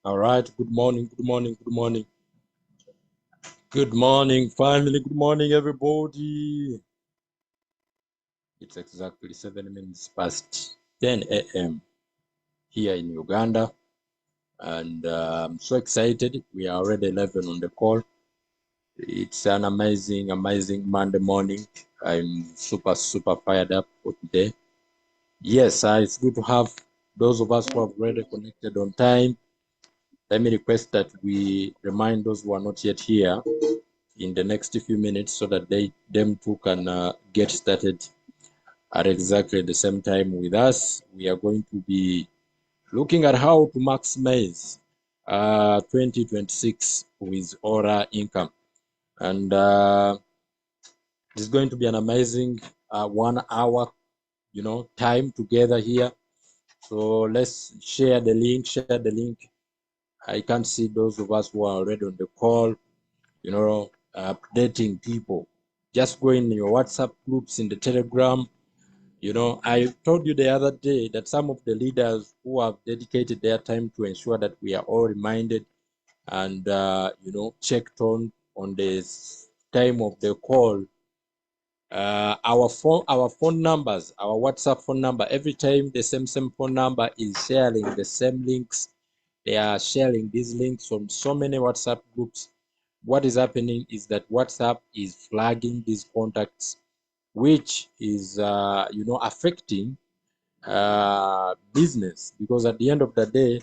All right. Good morning. Good morning. Good morning. Good morning, family. Good morning, everybody. It's exactly 7 minutes past 10 a.m. here in Uganda. And I'm so excited. We are already 11 on the call. It's an amazing, amazing Monday morning. I'm super, super fired up for today. Yes, it's good to have those of us who have already connected on time. Let me request that we remind those who are not yet here in the next few minutes so that them too can get started at exactly the same time with us. We are going to be looking at how to maximize 2026 with Aura income. And it's going to be an amazing 1 hour, time together here. So let's share the link, I can't see those of us who are already on the call, updating people. Just go in your WhatsApp groups, in the Telegram. I told you the other day that some of the leaders who have dedicated their time to ensure that we are all reminded and, checked on the time of the call. Our phone numbers, our WhatsApp phone number, every time the same phone number is sharing the same links. They are sharing these links on so many WhatsApp groups. What is happening is that WhatsApp is flagging these contacts, which is affecting business, because at the end of the day,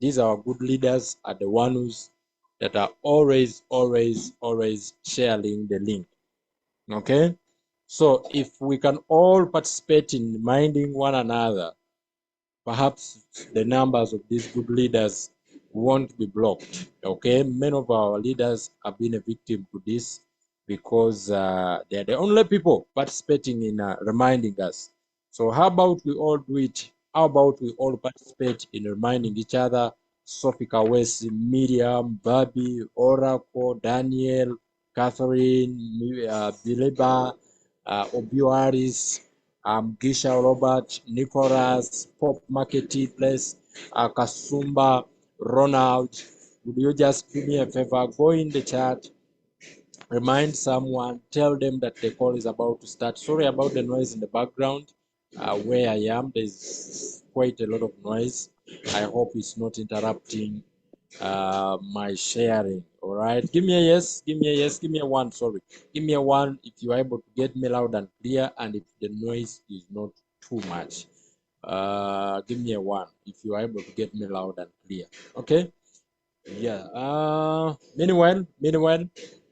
these are good leaders are the ones that are always, always, always sharing the link. Okay, so if we can all participate in reminding one another, perhaps the numbers of these good leaders won't be blocked. Okay, many of our leaders have been a victim to this because they're the only people participating in reminding us. So how about we all do it? How about we all participate in reminding each other? Sophie Kawesi, Miriam, Bobby, Oracle, Daniel, Catherine, Bileba, Obuaris, Gisha Robert, Nicholas, Pop Marketplace, Kasumba, Ronald. Would you just do me a favor? Go in the chat, remind someone, tell them that the call is about to start. Sorry about the noise in the background. Where I am, there's quite a lot of noise. I hope it's not interrupting my sharing. All right, give me a yes, give me a yes, give me a one. Sorry, give me a one if you're able to get me loud and clear, and if the noise is not too much. Give me a one if you are able to get me loud and clear. Okay, yeah. Meanwhile,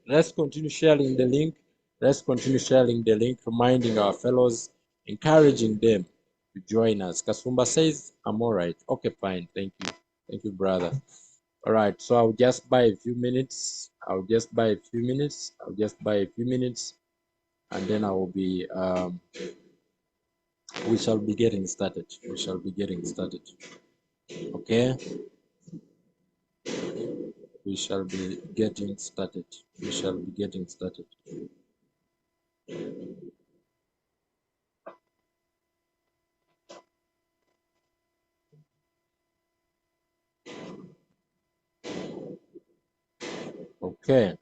let's continue sharing the link. Let's continue sharing the link, reminding our fellows, encouraging them to join us. Kasumba says, I'm all right. Okay, fine. Thank you, brother. All right, so I'll just buy a few minutes. I'll just buy a few minutes. I'll just buy a few minutes, and then I will be. We shall be getting started. We shall be getting started. Okay, we shall be getting started. We shall be getting started. Okay.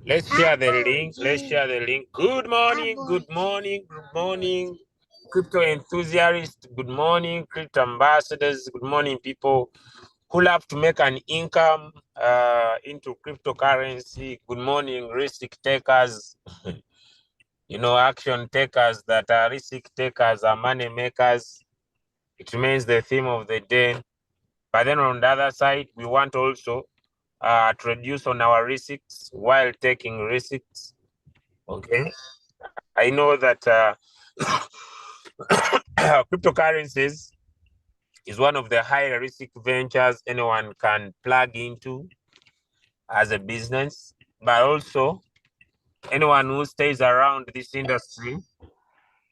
Let's share the link. Let's share the link. Good morning. Good morning. Good morning. Crypto enthusiasts. Good morning. Crypto ambassadors. Good morning, people who love to make an income into cryptocurrency. Good morning, risk takers. Action takers that are risk takers are money makers. It remains the theme of the day. But then on the other side, we want also to reduce on our risks while taking risks. Okay. I know that cryptocurrencies is one of the high risk ventures anyone can plug into as a business, but also anyone who stays around this industry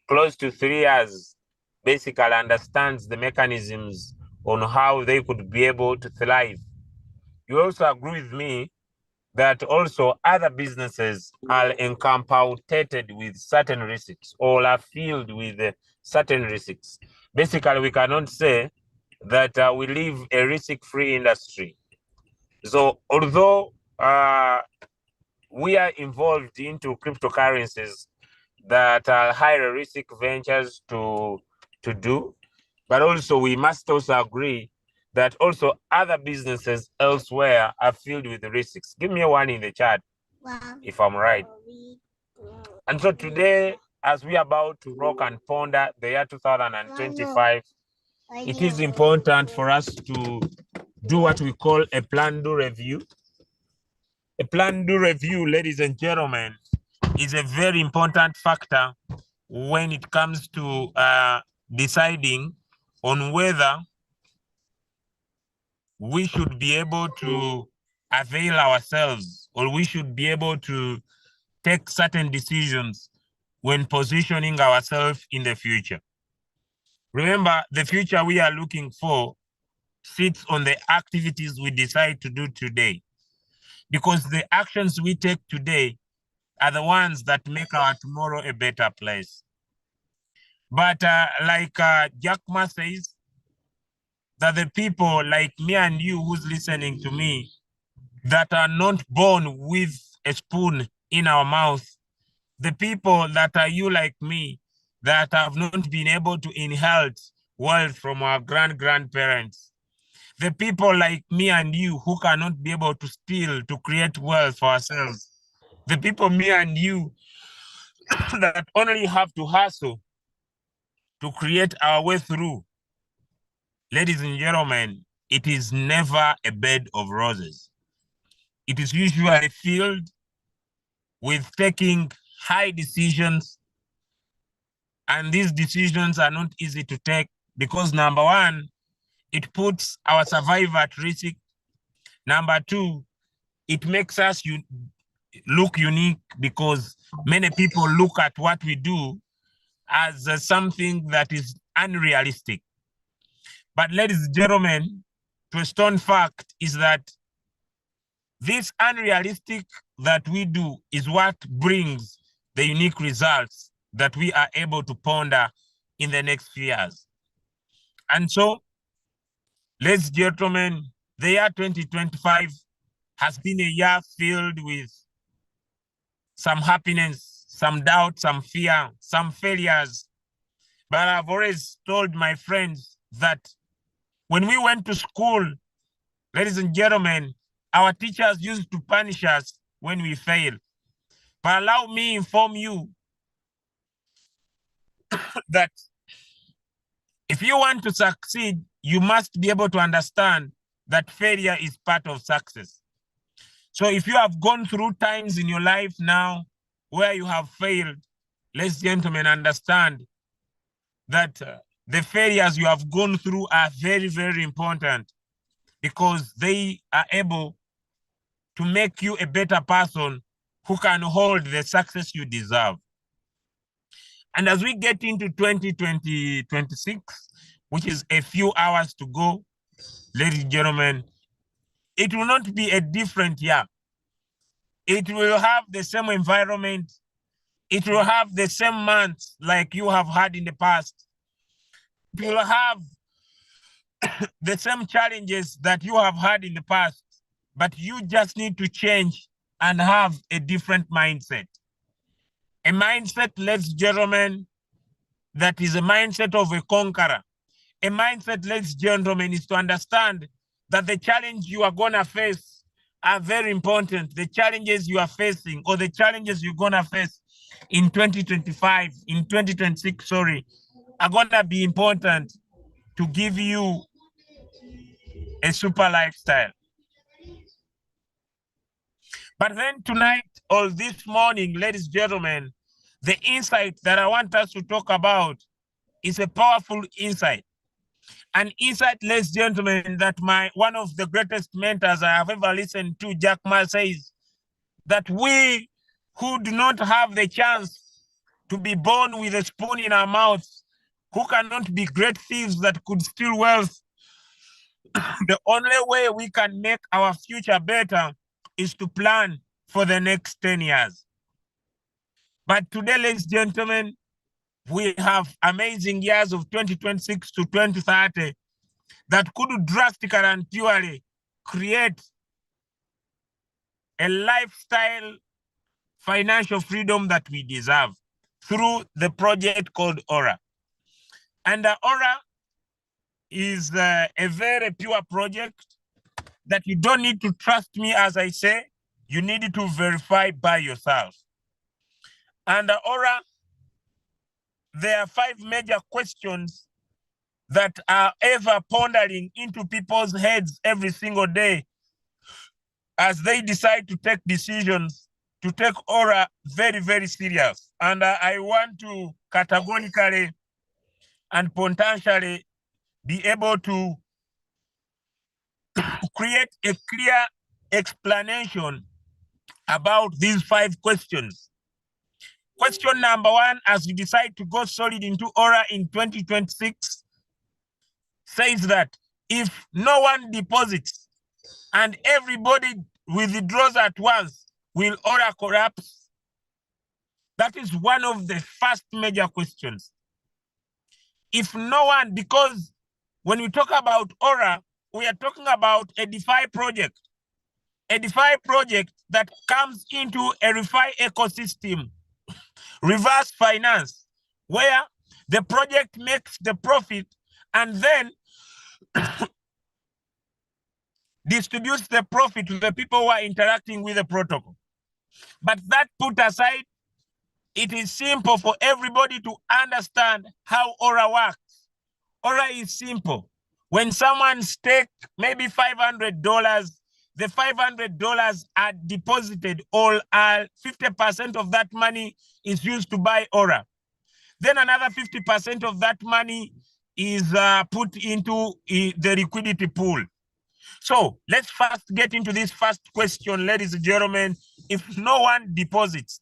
close to 3 years basically understands the mechanisms on how they could be able to thrive. You also agree with me that also other businesses are encompassed with certain risks or are filled with certain risks. Basically, we cannot say that we live a risk-free industry. So although we are involved into cryptocurrencies that are higher risk ventures to do, but also we must also agree that also other businesses elsewhere are filled with risks. Give me a one in the chat if I'm right. And so today, as we are about to rock and ponder the year 2025, it is important for us to do what we call a plan do review. A plan do review, ladies and gentlemen, is a very important factor when it comes to deciding on whether we should be able to avail ourselves or we should be able to take certain decisions when positioning ourselves in the future. Remember, the future we are looking for sits on the activities we decide to do today, because the actions we take today are the ones that make our tomorrow a better place. But like Jack Ma says, that the people like me and you who's listening to me that are not born with a spoon in our mouth, the people that are you like me that have not been able to inherit wealth from our grandparents, the people like me and you who cannot be able to steal to create wealth for ourselves, the people me and you that only have to hustle to create our way through. Ladies and gentlemen, it is never a bed of roses. It is usually filled with taking high decisions, and these decisions are not easy to take because number one, it puts our survival at risk. Number two, it makes us look unique because many people look at what we do as something that is unrealistic. But ladies and gentlemen, to a stone fact is that this unrealistic that we do is what brings the unique results that we are able to ponder in the next few years. And so, ladies and gentlemen, the year 2025 has been a year filled with some happiness, some doubt, some fear, some failures. But I've always told my friends that when we went to school, ladies and gentlemen, our teachers used to punish us when we fail. But allow me inform you that if you want to succeed, you must be able to understand that failure is part of success. So if you have gone through times in your life now where you have failed, ladies and gentlemen, understand that the failures you have gone through are very, very important because they are able to make you a better person who can hold the success you deserve. And as we get into 2026, which is a few hours to go, ladies and gentlemen, it will not be a different year. It will have the same environment. It will have the same months like you have had in the past. It will have the same challenges that you have had in the past, but you just need to change and have a different mindset. A mindset, ladies and gentlemen, that is a mindset of a conqueror. A mindset, ladies and gentlemen, is to understand that the challenge you are going to face are very important. The challenges you are facing, or the challenges you're going to face in 2025, in 2026, sorry, are going to be important to give you a super lifestyle. But then tonight or this morning, ladies and gentlemen, the insight that I want us to talk about is a powerful insight. An insight, ladies and gentlemen, that one of the greatest mentors I have ever listened to, Jack Ma, says that we who do not have the chance to be born with a spoon in our mouths, who cannot be great thieves that could steal wealth, the only way we can make our future better is to plan for the next 10 years. But today, ladies and gentlemen, we have amazing years of 2026 to 2030 that could drastically and purely create a lifestyle financial freedom that we deserve through the project called Aura. And Aura is a very pure project that you don't need to trust me as I say, you need to verify by yourself. And Aura, there are 5 major questions that are ever pondering into people's heads every single day as they decide to take decisions to take Aura very, very serious. And I want to categorically and potentially be able to create a clear explanation about these 5 questions. Question number 1, as we decide to go solid into Aura in 2026, says that if no one deposits and everybody withdraws at once, will Aura collapse? That is one of the first major questions. If no one, because when we talk about Aura, we are talking about a DeFi project. A DeFi project that comes into a ReFi ecosystem, reverse finance, where the project makes the profit and then distributes the profit to the people who are interacting with the protocol. But that put aside, it is simple for everybody to understand how Aura works. Aura is simple. When someone stakes maybe $500, the $500 are deposited, or 50% of that money is used to buy Aura. Then another 50% of that money is put into the liquidity pool. So let's first get into this first question, ladies and gentlemen. If no one deposits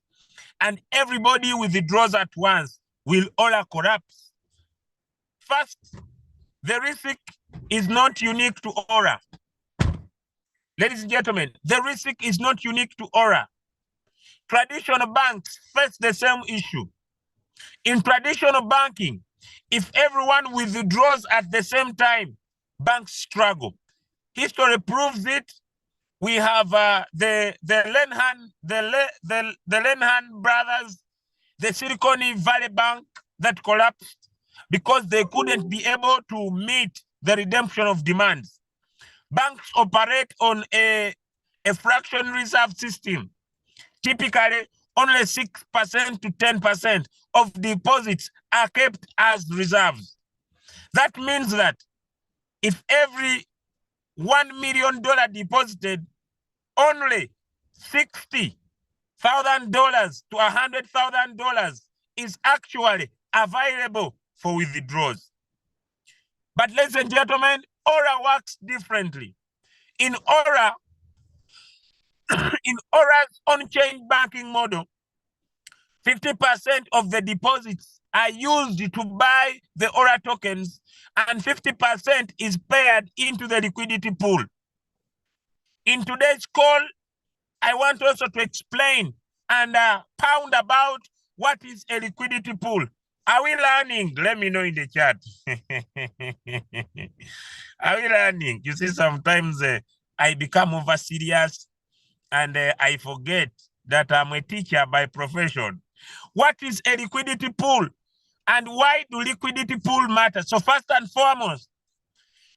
and everybody withdraws at once, will Aura collapse? First, the risk is not unique to Aura. Ladies and gentlemen, the risk is not unique to Aura. Traditional banks face the same issue. In traditional banking, if everyone withdraws at the same time, banks struggle. History proves it. We have the Lehman brothers, the Silicon Valley Bank that collapsed because they couldn't be able to meet the redemption of demands. Banks operate on a fraction reserve system. Typically, only 6% to 10% of deposits are kept as reserves. That means that if every $1 million deposited, only $60,000 to $100,000 is actually available for withdrawals. But ladies and gentlemen, Aura works differently. In Aura, in Aura's on-chain banking model, 50% of the deposits are used to buy the Aura tokens, and 50% is paired into the liquidity pool. In today's call, I want also to explain and pound about what is a liquidity pool. Are we learning? Let me know in the chat. Are we learning? You see, sometimes I become over serious and I forget that I'm a teacher by profession. What is a liquidity pool? And why do liquidity pool matter? So first and foremost,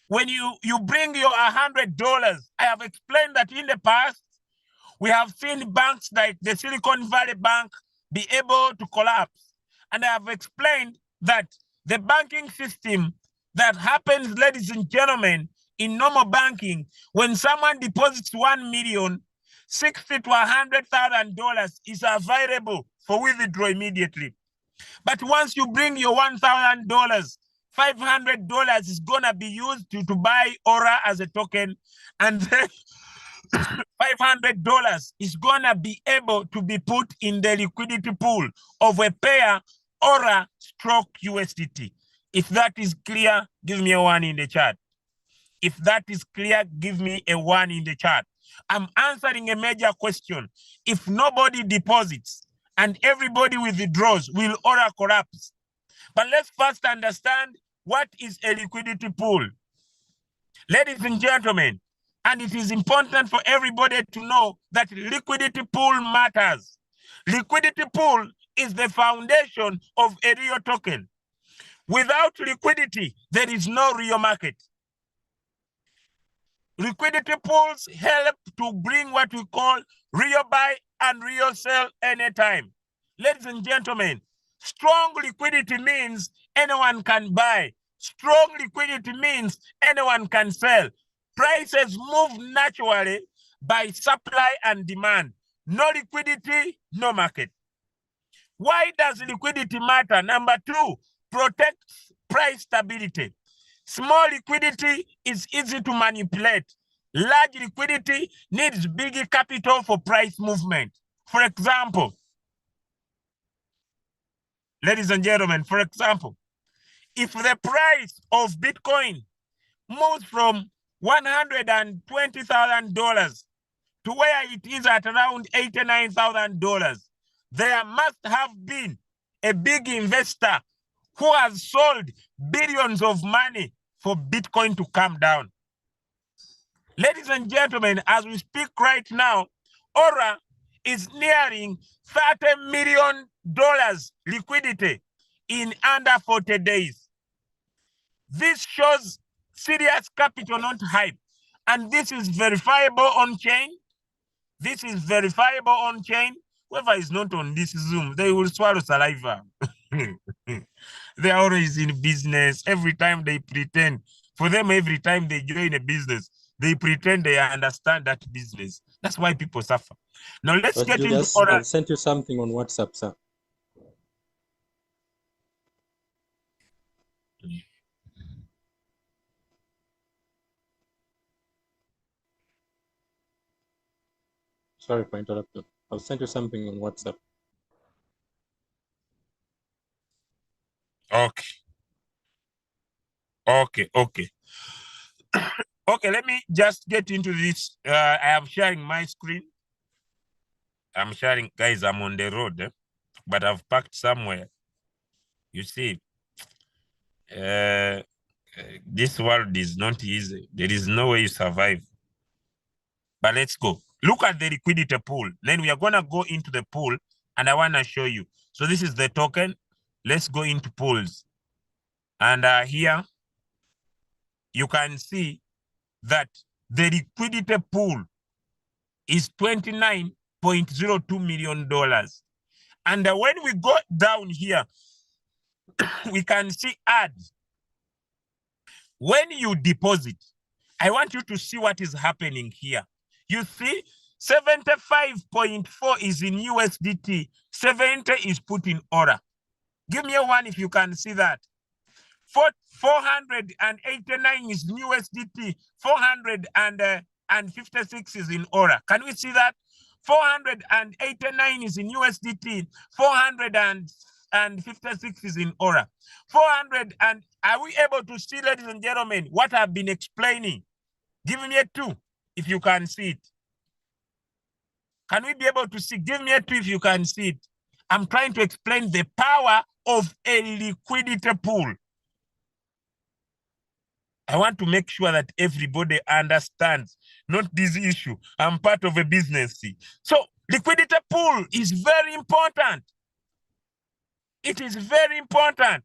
when you bring your $100, I have explained that in the past, we have seen banks like the Silicon Valley Bank be able to collapse. And I have explained that the banking system that happens, ladies and gentlemen, in normal banking, when someone deposits $1 million, $60,000 to $100,000 is available for withdrawal immediately. But once you bring your $1,000, $500 is gonna be used to buy Aura as a token, and then $500 is gonna be able to be put in the liquidity pool of a pair Aura stroke USDT. If that is clear, give me a 1 in the chat. If that is clear, give me a 1 in the chat. I'm answering a major question. If nobody deposits and everybody withdraws, will Aura collapse? But let's first understand what is a liquidity pool. Ladies and gentlemen, and it is important for everybody to know that liquidity pool matters. Liquidity pool is the foundation of a real token. Without liquidity, there is no real market. Liquidity pools help to bring what we call real buy and real sell anytime. Ladies and gentlemen, strong liquidity means anyone can buy. Strong liquidity means anyone can sell. Prices move naturally by supply and demand. No liquidity, no market. Why does liquidity matter? Number 2, protects price stability. Small liquidity is easy to manipulate. Large liquidity needs big capital for price movement. For example, ladies and gentlemen, for example, if the price of Bitcoin moves from $120,000 to where it is at around $89,000, there must have been a big investor who has sold billions of money for Bitcoin to come down. Ladies and gentlemen, as we speak right now, Aura is nearing $30 million liquidity in under 40 days. This shows serious capital, not hype. And this is verifiable on chain. This is verifiable on chain. Whoever is not on this Zoom, they will swallow saliva. They are always in business. Every time they pretend. For them, every time they join a business, they pretend they understand that business. That's why people suffer. Now let's get Julius, into Aura. I've sent you something on WhatsApp, sir. Sorry for interrupting. I've sent you something on WhatsApp. Okay. Okay, let me just get into this. I am sharing my screen. I'm sharing, guys, I'm on the road, but I've parked somewhere. You see, this world is not easy. There is no way you survive. But let's go. Look at the liquidity pool. Then we are going to go into the pool, and I want to show you. So this is the token. Let's go into pools. And here, you can see that the liquidity pool is $29.02 million. And when we go down here, we can see add. When you deposit, I want you to see what is happening here. You see, 75.4 is in USDT, 70 is put in Aura. Give me a 1 if you can see that. 489 is in USDT, 456 is in Aura. Can we see that? 489 is in USDT, 456 is in Aura. 400 and are we able to see, ladies and gentlemen, what I've been explaining? Give me a 2 if you can see it. Can we be able to see? Give me a 2 if you can see it. I'm trying to explain the power of a liquidity pool. I want to make sure that everybody understands, not this issue. I'm part of a business. So liquidity pool is very important. It is very important.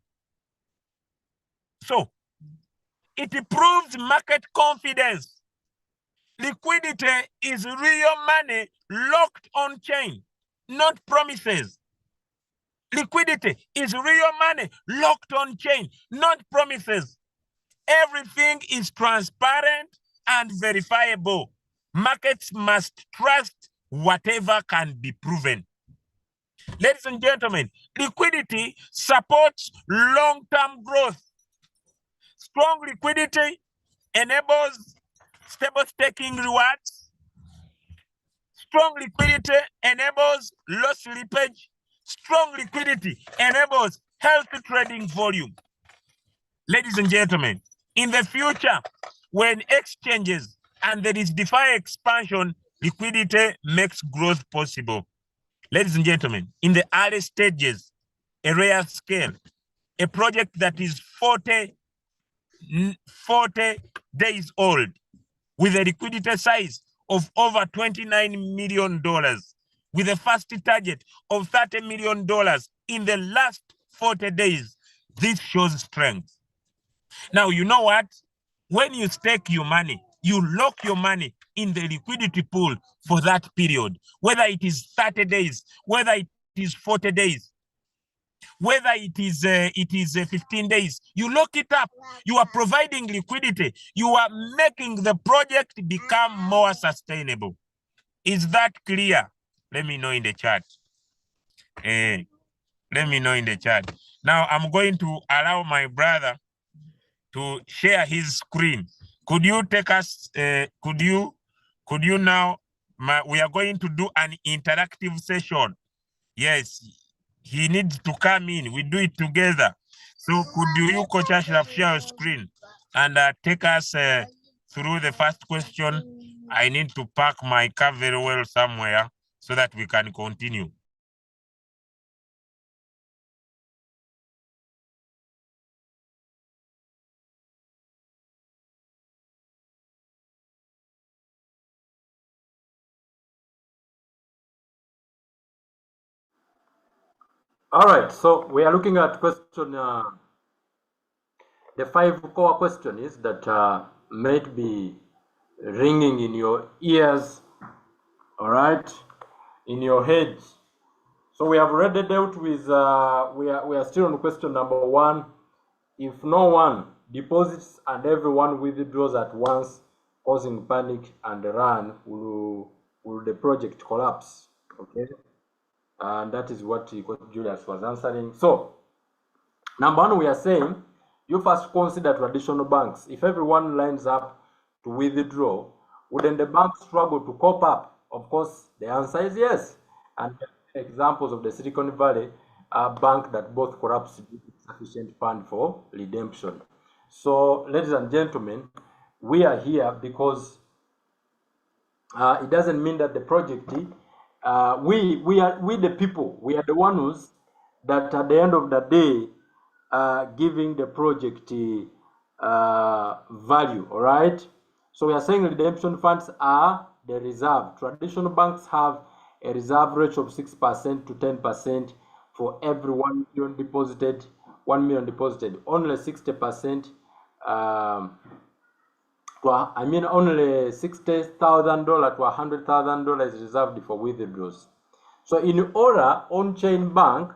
So it improves market confidence. Liquidity is real money locked on chain, not promises. Liquidity is real money locked on chain, not promises. Everything is transparent and verifiable. Markets must trust whatever can be proven. Ladies and gentlemen, liquidity supports long-term growth. Strong liquidity enables stable staking rewards. Strong liquidity enables low slippage. Strong liquidity enables healthy trading volume. Ladies and gentlemen, in the future, when exchanges and there is DeFi expansion, liquidity makes growth possible. Ladies and gentlemen, in the early stages, a rare scale, a project that is 40 days old with a liquidity size of over $29 million, with a first target of $30 million in the last 40 days. This shows strength. Now, you know what? When you stake your money, you lock your money in the liquidity pool for that period, whether it is 30 days, whether it is 40 days, whether it is 15 days, you lock it up. You are providing liquidity. You are making the project become more sustainable. Is that clear? Let me know in the chat. Let me know in the chat. Now I'm going to allow my brother to share his screen. Could you take us, could you now, we are going to do an interactive session. Yes, he needs to come in. We do it together. So could you, Coach Ashraf, share your screen and take us through the first question? I need to park my car very well somewhere so that we can continue. All right, so we are looking at question, the 5 core questions that might be ringing in your ears, all right, in your head. So we have already dealt with, we are still on question number 1. If no one deposits and everyone withdraws at once, causing panic and run, will the project collapse? Okay, and that is what Julius was answering. So number 1, we are saying you first consider traditional banks. If everyone lines up to withdraw, wouldn't the bank struggle to cope up? Of course, the answer is yes. And examples of the Silicon Valley bank that both collapsed with sufficient fund for redemption. So, ladies and gentlemen, we are here because it doesn't mean that the project, we the people, we are the ones that at the end of the day giving the project value. All right, so we are saying redemption funds are the reserve. Traditional banks have a reserve ratio of 6% to 10% for every 1 million deposited. 1 million deposited, only 60%. Only $60,000 to $100,000 is reserved for withdrawals. So in order, on-chain bank,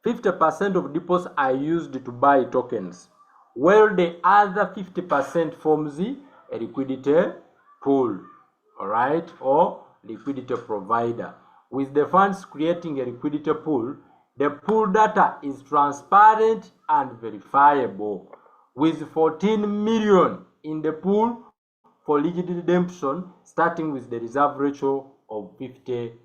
50% of deposits are used to buy tokens, while the other 50% forms a liquidity pool, all right, or liquidity provider. With the funds creating a liquidity pool, the pool data is transparent and verifiable. With 14 million in the pool for liquidity redemption, starting with the reserve ratio of 50%.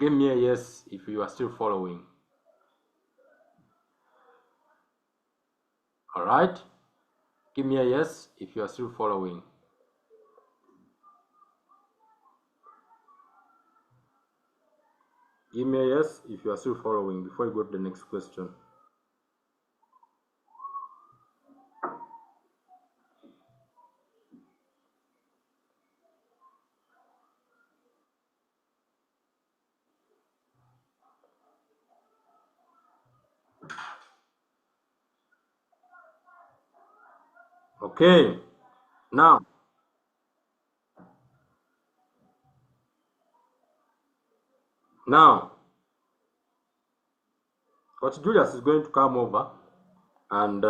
Give me a yes if you are still following. All right, give me a yes if you are still following. Give me a yes if you are still following before you go to the next question. Okay, now Coach Julius is going to come over and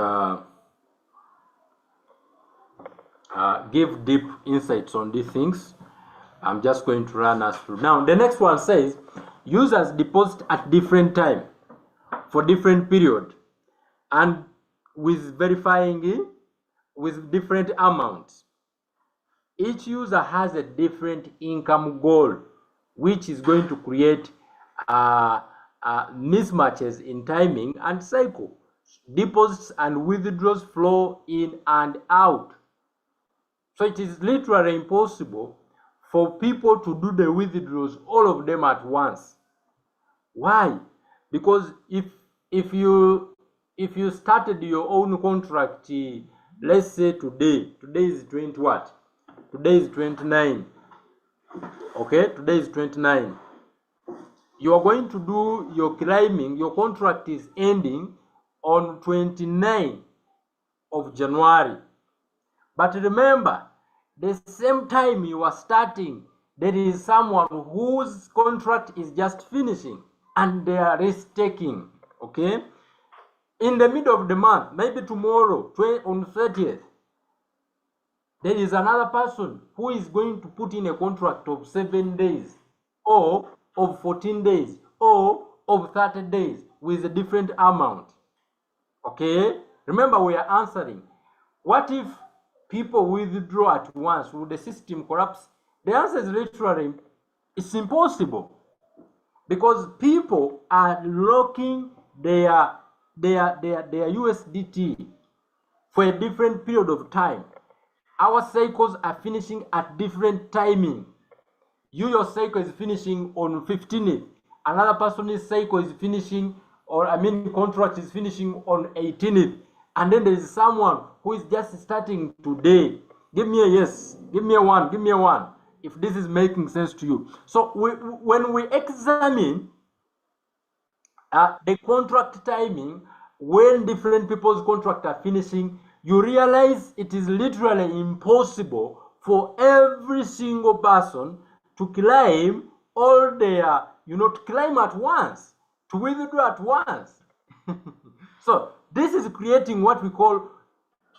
give deep insights on these things. I'm just going to run us through. Now, the next one says, users deposit at different time for different period and with verifying with different amounts. Each user has a different income goal, which is going to create mismatches in timing and cycle. Deposits and withdrawals flow in and out. So it is literally impossible for people to do the withdrawals, all of them at once. Why? Because if you started your own contract, let's say today is 20 what? Today is 29. Okay, today is 29. You are going to do your claiming, your contract is ending on 29 of January. But remember, the same time you are starting, there is someone whose contract is just finishing and they are risk taking. Okay, in the middle of the month, maybe tomorrow on 30th, there is another person who is going to put in a contract of 7 days or of 14 days or of 30 days with a different amount. Okay, remember we are answering, what if people withdraw at once? Will the system collapse? The answer is literally, it's impossible, because people are locking their USDT for a different period of time. Our cycles are finishing at different timing. Your cycle is finishing on 15th. Another person's cycle is finishing, or contract is finishing on 18th. And then there is someone who is just starting today. Give me a yes, give me a one, give me a one, if this is making sense to you. So when we examine the contract timing, when different people's contract are finishing, you realize it is literally impossible for every single person to claim all their, to claim at once, to withdraw at once. So this is creating what we call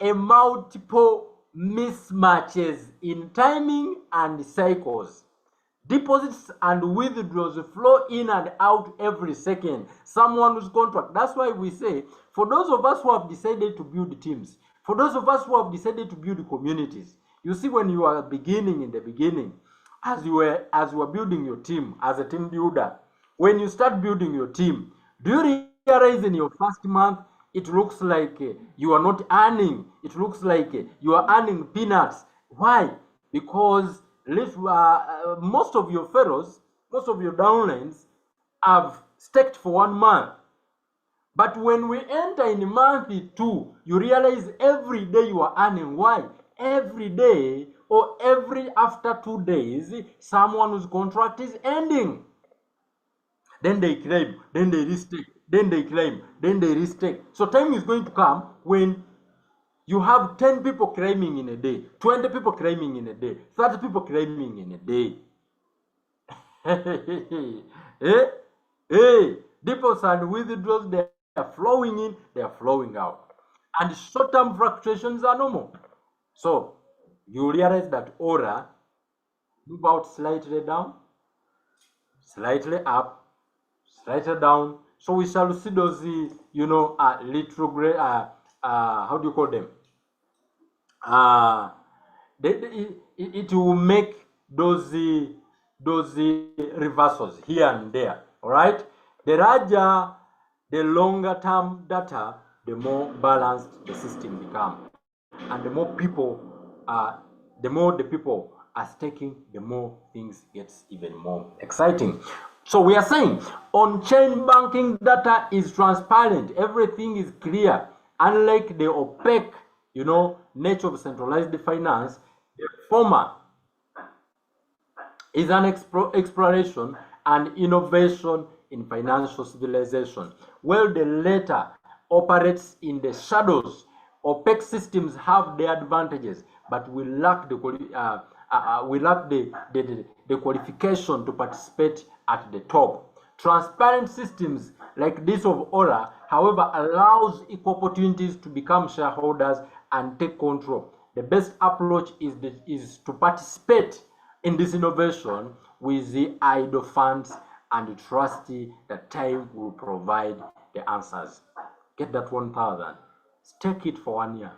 a multiple mismatches in timing and cycles. Deposits and withdrawals flow in and out every second. Someone whose contract. That's why we say, for those of us who have decided to build teams, for those of us who have decided to build communities, you see, when you are beginning, in the beginning, as you were building your team, as a team builder, when you start building your team, do you realize in your first month, it looks like you are not earning. It looks like you are earning peanuts. Why? Because most of your fellows, most of your downlines have staked for 1 month. But when we enter in month 2, you realize every day you are earning. Why? Every day or every after 2 days, someone whose contract is ending. Then they claim, then they restake, then they claim, then they restake. So time is going to come when you have 10 people claiming in a day, 20 people claiming in a day, 30 people claiming in a day. Deposits and withdrawals, they are flowing in, they are flowing out. And short-term fluctuations are normal. So you realize that Aura move out slightly down, slightly up, slightly down. So we shall see those, retrograde, how do you call them? It will make those reversals here and there. All right. The larger, the longer term data, the more balanced the system becomes, and the more the people are staking, the more things gets even more exciting. So we are saying on-chain banking data is transparent. Everything is clear. Unlike the opaque, nature of centralized finance, the former is an exploration and innovation in financial civilization, while the latter operates in the shadows Opaque systems have their advantages, but we lack the qualification to participate at the top. Transparent systems like this of Aura, however, allows equal opportunities to become shareholders and take control. The best approach is to participate in this innovation with the idle funds and trust that time will provide the answers. Get that 1,000. Stake it for 1 year.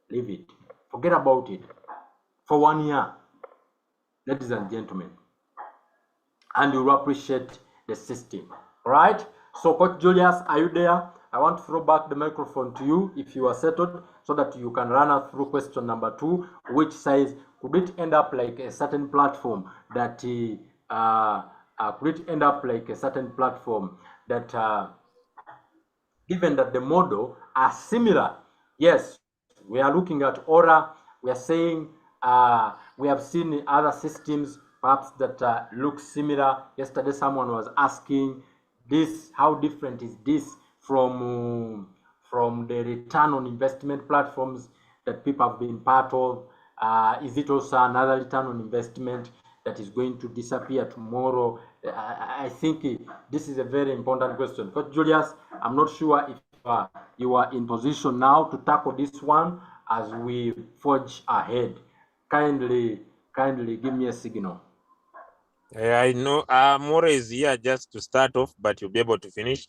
Leave it. Forget about it. For 1 year, ladies and gentlemen. And you will appreciate the system. All right? So, Coach Julius, are you there? I want to throw back the microphone to you if you are settled so that you can run us through question number 2, which says, could it end up like a certain platform that given that the model are similar? Yes, we are looking at Aura. We are saying we have seen other systems perhaps that look similar. Yesterday, someone was asking this: how different is this from the return on investment platforms that people have been part of? Is it also another return on investment that is going to disappear tomorrow? I think this is a very important question. But Julius, I'm not sure if you are in position now to tackle this one as we forge ahead. Kindly give me a signal. I know More is here just to start off, but you'll be able to finish.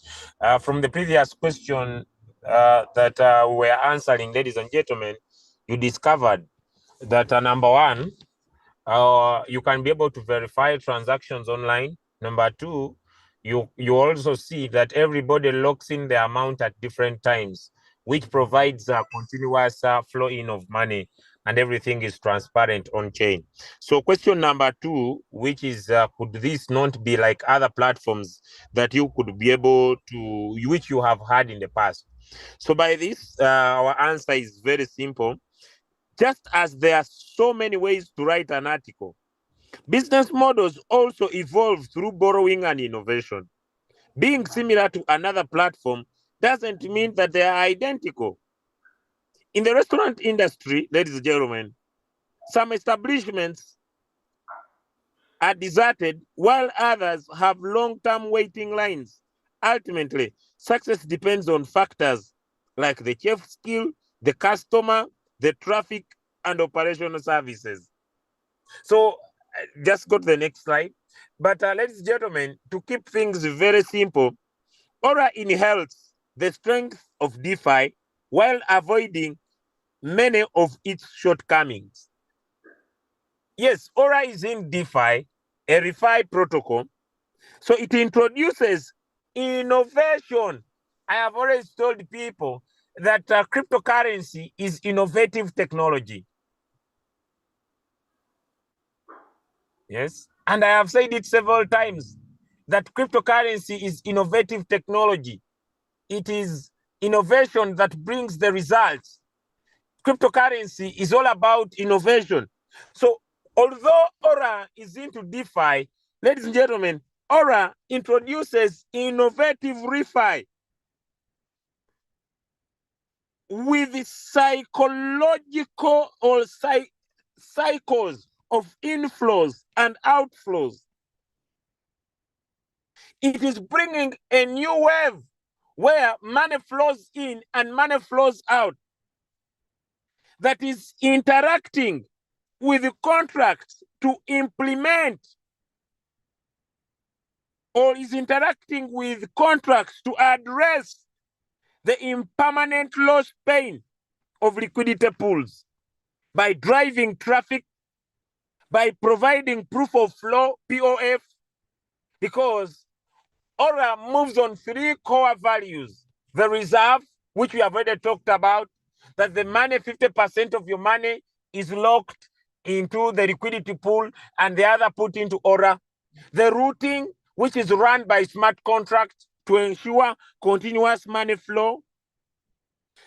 From the previous question that we were answering, ladies and gentlemen, you discovered that number one, you can be able to verify transactions online. Number two, you also see that everybody locks in the amount at different times, which provides a continuous flow in of money, and everything is transparent on chain. So question number 2, which is could this not be like other platforms that you could be able to, which you have had in the past? So by this, our answer is very simple. Just as there are so many ways to write an article, business models also evolve through borrowing and innovation. Being similar to another platform doesn't mean that they are identical. In the restaurant industry, ladies and gentlemen, some establishments are deserted while others have long-term waiting lines. Ultimately, success depends on factors like the chef skill, the customer, the traffic, and operational services. So just go to the next slide. But ladies and gentlemen, to keep things very simple, Aura inherits the strength of DeFi while avoiding many of its shortcomings. Yes, Aura is in DeFi, a ReFi protocol. So it introduces innovation. I have always told people that cryptocurrency is innovative technology. Yes, and I have said it several times that cryptocurrency is innovative technology. It is innovation that brings the results. Cryptocurrency is all about innovation. So although Aura is into DeFi, ladies and gentlemen, Aura introduces innovative ReFi with psychological or cycles of inflows and outflows. It is bringing a new wave where money flows in and money flows out, that is interacting with the contracts to implement, or is interacting with contracts to address the impermanent loss pain of liquidity pools by driving traffic, by providing proof of flow, POF, because Aura moves on 3 core values: the reserve, which we have already talked about, that the money, 50% of your money is locked into the liquidity pool and the other put into Aura. The routing, which is run by smart contracts to ensure continuous money flow.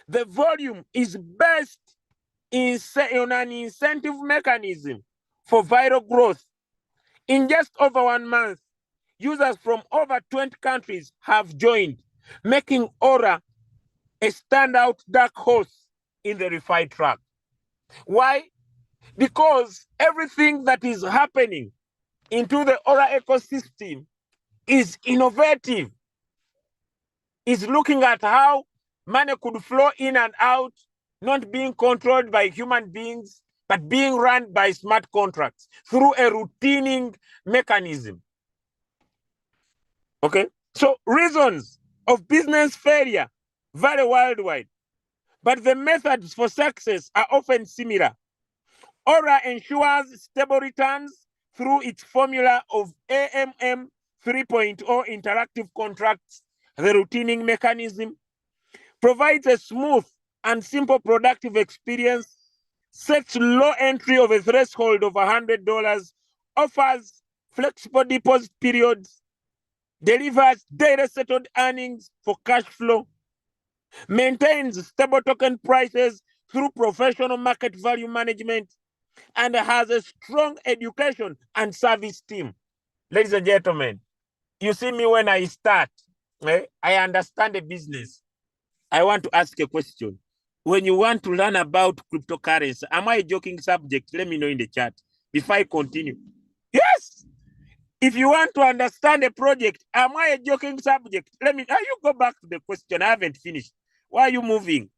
The volume is based on an incentive mechanism for viral growth. In just over 1 month, users from over 20 countries have joined, making Aura a standout dark horse in the REFI track. Why? Because everything that is happening into the Aura ecosystem is innovative, is looking at how money could flow in and out, not being controlled by human beings, but being run by smart contracts through a routing mechanism. Okay? So reasons of business failure vary worldwide, but the methods for success are often similar. Aura ensures stable returns through its formula of AMM 3.0 interactive contracts. The routing mechanism provides a smooth and simple productive experience, sets low entry of a threshold of $100, offers flexible deposit periods, delivers daily settled earnings for cash flow, maintains stable token prices through professional market value management, and has a strong education and service team. Ladies and gentlemen, you see me when I start, I understand the business. I want to ask a question. When you want to learn about cryptocurrency, am I a joking subject? Let me know in the chat before I continue. Yes. If you want to understand a project, am I a joking subject? You go back to the question. I haven't finished. Why are you moving?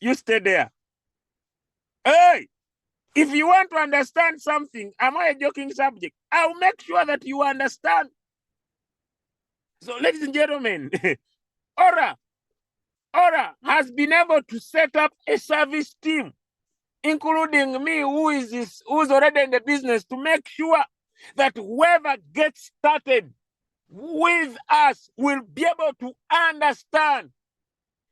You stay there. Hey, if you want to understand something, am I a joking subject? I'll make sure that you understand. So, ladies and gentlemen, Aura has been able to set up a service team, including me, who's already in the business, to make sure that whoever gets started with us will be able to understand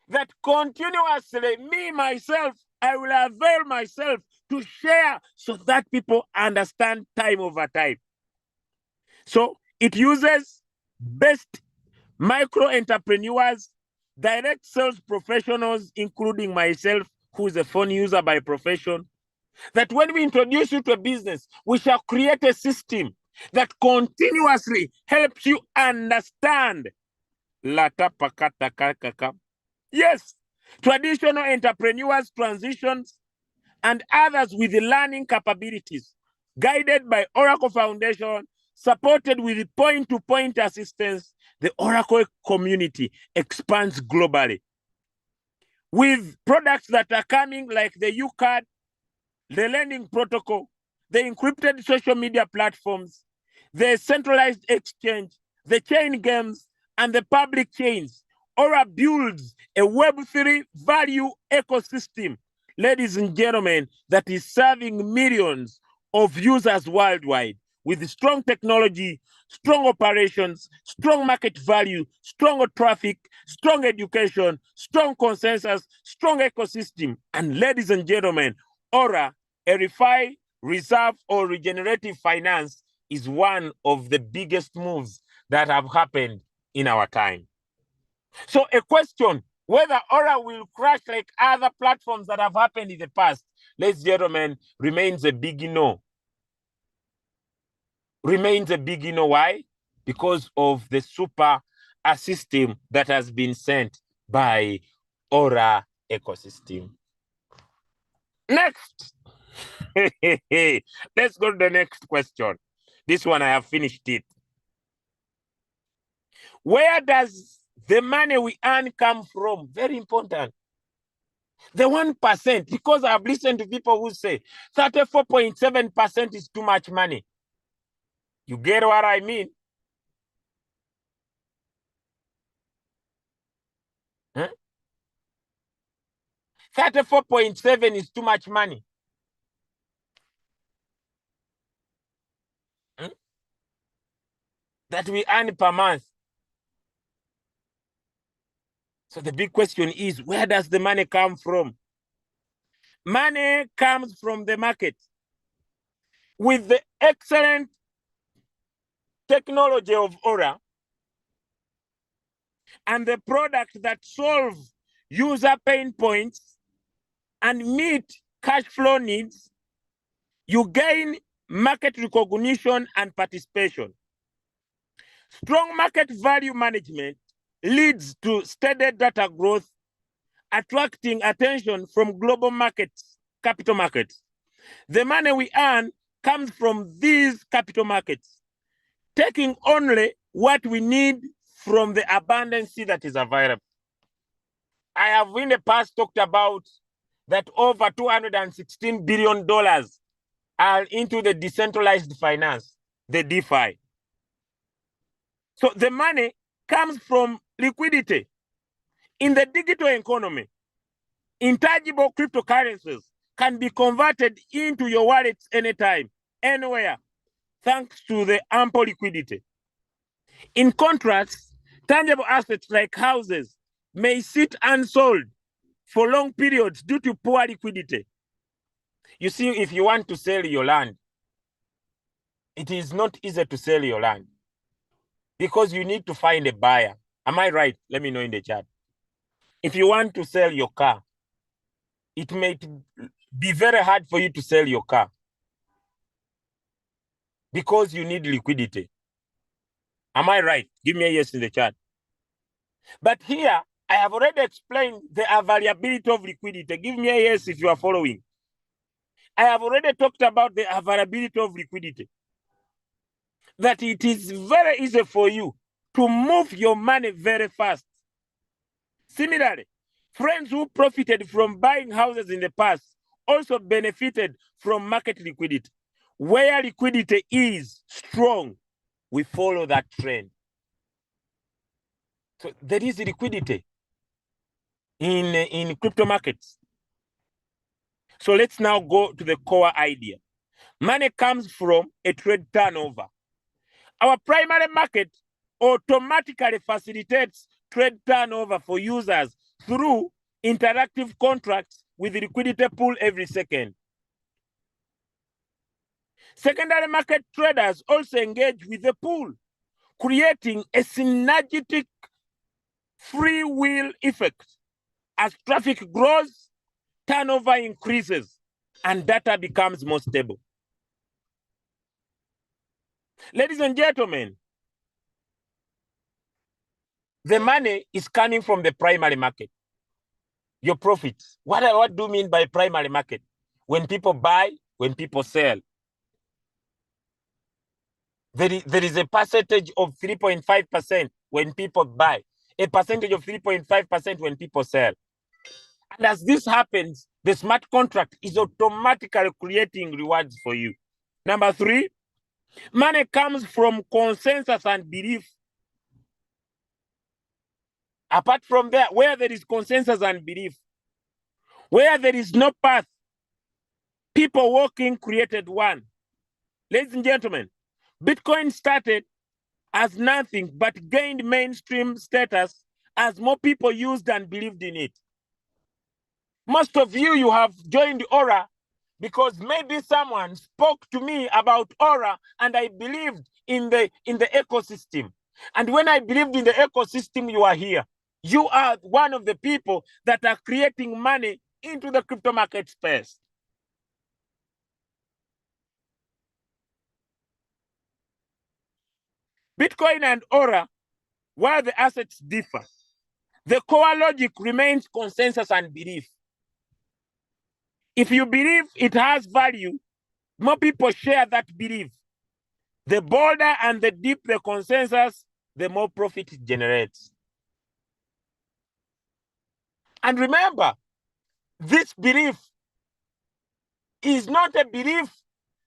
that continuously, myself, I will avail myself to share so that people understand time over time. So it uses best micro entrepreneurs, direct sales professionals, including myself, who is a phone user by profession, that when we introduce you to a business, we shall create a system that continuously helps you understand. Yes, traditional entrepreneurs, transitions, and others with learning capabilities, guided by Oracle Foundation, supported with point-to-point assistance, the Oracle community expands globally. With products that are coming like the UCAD, the lending protocol, the encrypted social media platforms, the centralized exchange, the chain games, and the public chains, Aura builds a Web3 value ecosystem, ladies and gentlemen, that is serving millions of users worldwide with strong technology, strong operations, strong market value, strong traffic, strong education, strong consensus, strong ecosystem. And ladies and gentlemen, Aura, a REFI, reserve, or regenerative finance is one of the biggest moves that have happened in our time. So a question, whether Aura will crash like other platforms that have happened in the past, ladies and gentlemen, remains a big no. Remains a big no. Why? Because of the super system that has been sent by Aura ecosystem. Next. Let's go to the next question. This one, I have finished it. Where does the money we earn come from? Very important. The 1%, because I've listened to people who say 34.7% is too much money. You get what I mean? Huh? 34.7 is too much money. That we earn per month. So the big question is, where does the money come from? Money comes from the market. With the excellent technology of Aura and the product that solves user pain points and meet cash flow needs, you gain market recognition and participation. Strong market value management leads to steady data growth attracting attention from global markets, capital markets. The money we earn comes from these capital markets, taking only what we need from the abundance that is available. I have in the past talked about that over $216 billion are into the decentralized finance, the DeFi. So the money comes from liquidity. In the digital economy, intangible cryptocurrencies can be converted into your wallets anytime, anywhere, thanks to the ample liquidity. In contrast, tangible assets like houses may sit unsold for long periods due to poor liquidity. You see, if you want to sell your land, it is not easy to sell your land because you need to find a buyer. Am I right? Let me know in the chat. If you want to sell your car, it may be very hard for you to sell your car because you need liquidity. Am I right? Give me a yes in the chat. But here, I have already explained the availability of liquidity. Give me a yes if you are following. I have already talked about the availability of liquidity. That it is very easy for you to move your money very fast. Similarly, friends who profited from buying houses in the past also benefited from market liquidity. Where liquidity is strong, we follow that trend. So there is liquidity in crypto markets. So let's now go to the core idea. Money comes from a trade turnover. Our primary market automatically facilitates trade turnover for users through interactive contracts with liquidity pool every second. Secondary market traders also engage with the pool, creating a synergetic free wheel effect. As traffic grows, turnover increases, and data becomes more stable. Ladies and gentlemen, the money is coming from the primary market. Your profits. What do you mean by primary market? When people buy, when people sell. There is a percentage of 3.5% when people buy, a percentage of 3.5% when people sell. And as this happens, the smart contract is automatically creating rewards for you. Number 3, money comes from consensus and belief. Apart from there, where there is consensus and belief, where there is no path, people walking created one. Ladies and gentlemen, Bitcoin started as nothing but gained mainstream status as more people used and believed in it. Most of you have joined Aura because maybe someone spoke to me about Aura and I believed in the ecosystem. And when I believed in the ecosystem, you are here. You are one of the people that are creating money into the crypto market space. Bitcoin and Aura, while the assets differ, the core logic remains consensus and belief. If you believe it has value, more people share that belief. The bolder and the deep the consensus, the more profit it generates. And remember, this belief is not a belief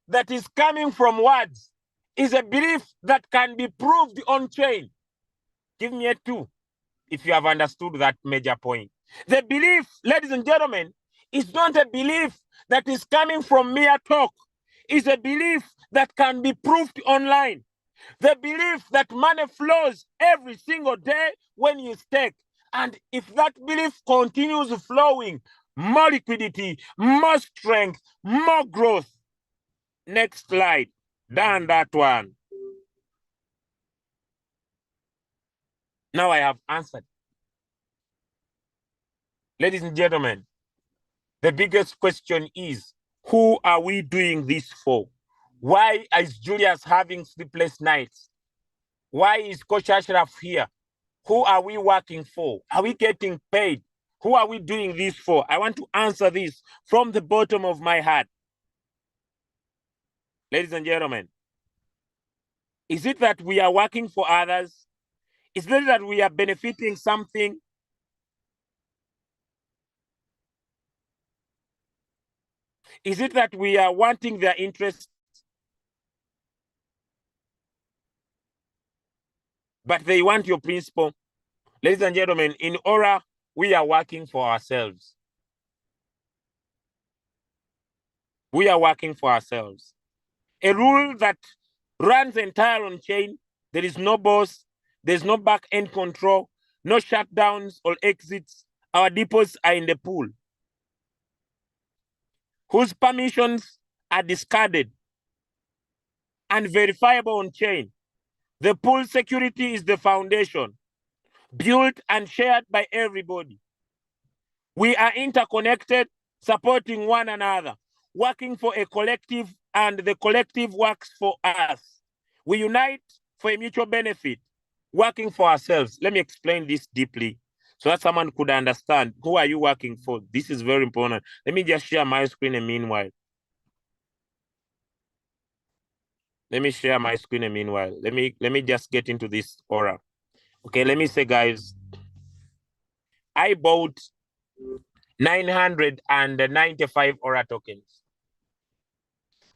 that is coming from words. It's a belief that can be proved on chain. Give me a 2 if you have understood that major point. The belief, ladies and gentlemen, is not a belief that is coming from mere talk. It's a belief that can be proved online. The belief that money flows every single day when you stake. And if that belief continues flowing, more liquidity, more strength, more growth. Next slide. Done that one. Now I have answered. Ladies and gentlemen, the biggest question is, who are we doing this for? Why is Julius having sleepless nights? Why is Coach Ashraf here? Who are we working for? Are we getting paid? Who are we doing this for? I want to answer this from the bottom of my heart. Ladies and gentlemen, is it that we are working for others? Is it that we are benefiting something? Is it that we are wanting their interest, but they want your principle? Ladies and gentlemen, in Aura, we are working for ourselves. We are working for ourselves. A rule that runs entire on chain. There is no boss. There's no back-end control, no shutdowns or exits. Our depots are in the pool, whose permissions are discarded and verifiable on chain. The pool security is the foundation, built and shared by everybody. We are interconnected, supporting one another, working for a collective, and the collective works for us. We unite for a mutual benefit, working for ourselves. Let me explain this deeply so that someone could understand. Who are you working for? This is very important. Let me just share my screen and meanwhile. Let me share my screen and meanwhile. Let me just get into this Aura. Okay, let me say, guys, I bought 995 Aura tokens.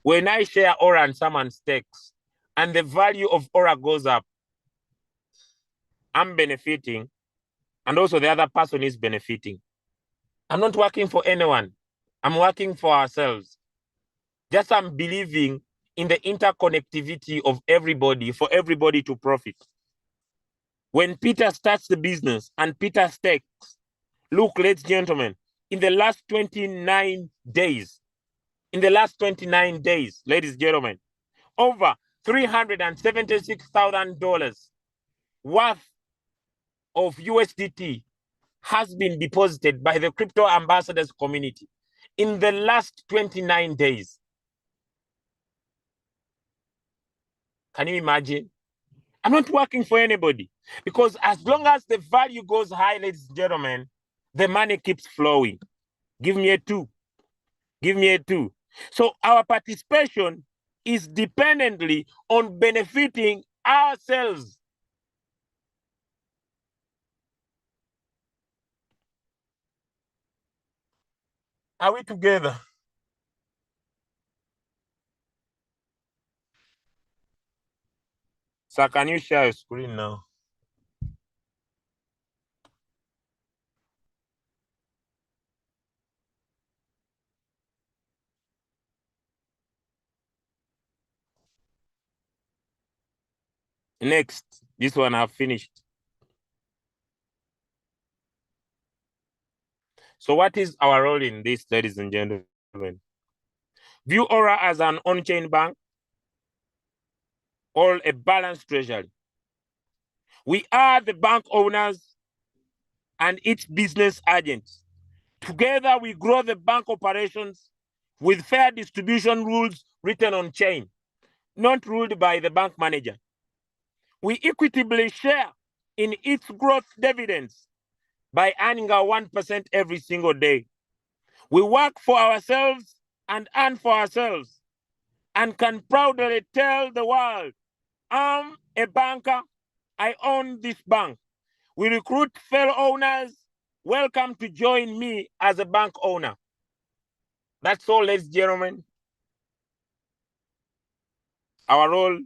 When I share Aura and someone stakes and the value of Aura goes up, I'm benefiting, and also the other person is benefiting. I'm not working for anyone. I'm working for ourselves. Just I'm believing in the interconnectivity of everybody for everybody to profit. When Peter starts the business and Peter stakes, look, ladies and gentlemen, in the last 29 days, ladies and gentlemen, over $376,000 worth of USDT has been deposited by the crypto ambassadors community in the last 29 days. Can you imagine? I'm not working for anybody, because as long as the value goes high, ladies and gentlemen, the money keeps flowing. Give me a 2. Give me a 2. So our participation is dependently on benefiting ourselves. Are we together? So can you share your screen now? Next, this one I've finished. So what is our role in this, ladies and gentlemen? View Aura as an on-chain bank or a balanced treasury. We are the bank owners and its business agents. Together, we grow the bank operations with fair distribution rules written on chain, not ruled by the bank manager. We equitably share in its growth dividends by earning our 1% every single day. We work for ourselves and earn for ourselves, and can proudly tell the world, I'm a banker, I own this bank. We recruit fellow owners. Welcome to join me as a bank owner. That's all, ladies and gentlemen. Our role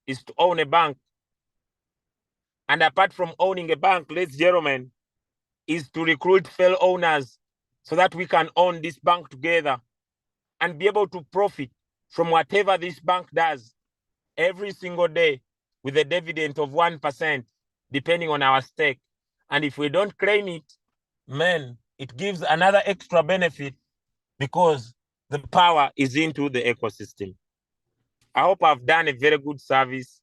is to own a bank. And apart from owning a bank, ladies and gentlemen, is to recruit fellow owners so that we can own this bank together and be able to profit from whatever this bank does every single day with a dividend of 1%, depending on our stake. And if we don't claim it, man, it gives another extra benefit because the power is into the ecosystem. I hope I've done a very good service.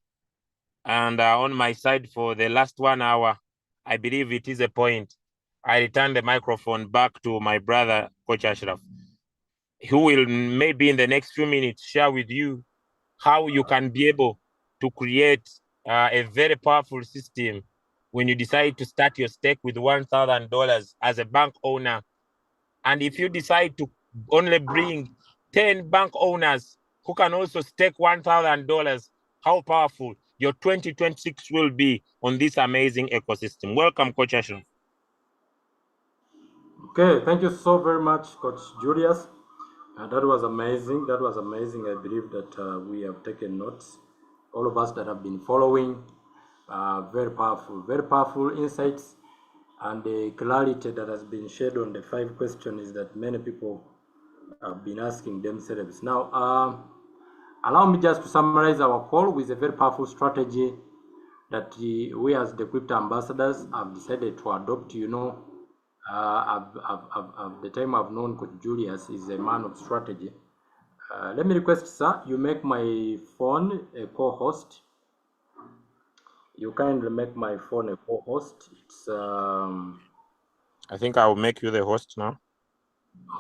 And on my side for the last 1 hour, I believe it is a point. I return the microphone back to my brother, Coach Ashraf, who will maybe in the next few minutes share with you how you can be able to create a very powerful system when you decide to start your stake with $1,000 as a bank owner. And if you decide to only bring 10 bank owners who can also stake $1,000, how powerful your 2026 will be on this amazing ecosystem. Welcome, Coach Ashram. Okay, thank you so very much, Coach Julius. That was amazing. That was amazing. I believe that we have taken notes. All of us that have been following, very powerful insights, and the clarity that has been shared on the 5 questions is that many people have been asking themselves. Now, allow me just to summarize our call with a very powerful strategy that we as the crypto ambassadors have decided to adopt. You know, the time I've known Coach Julius is a man of strategy. Let me request, sir, you make my phone a co-host. You kindly make my phone a co-host. It's I think I will make you the host now.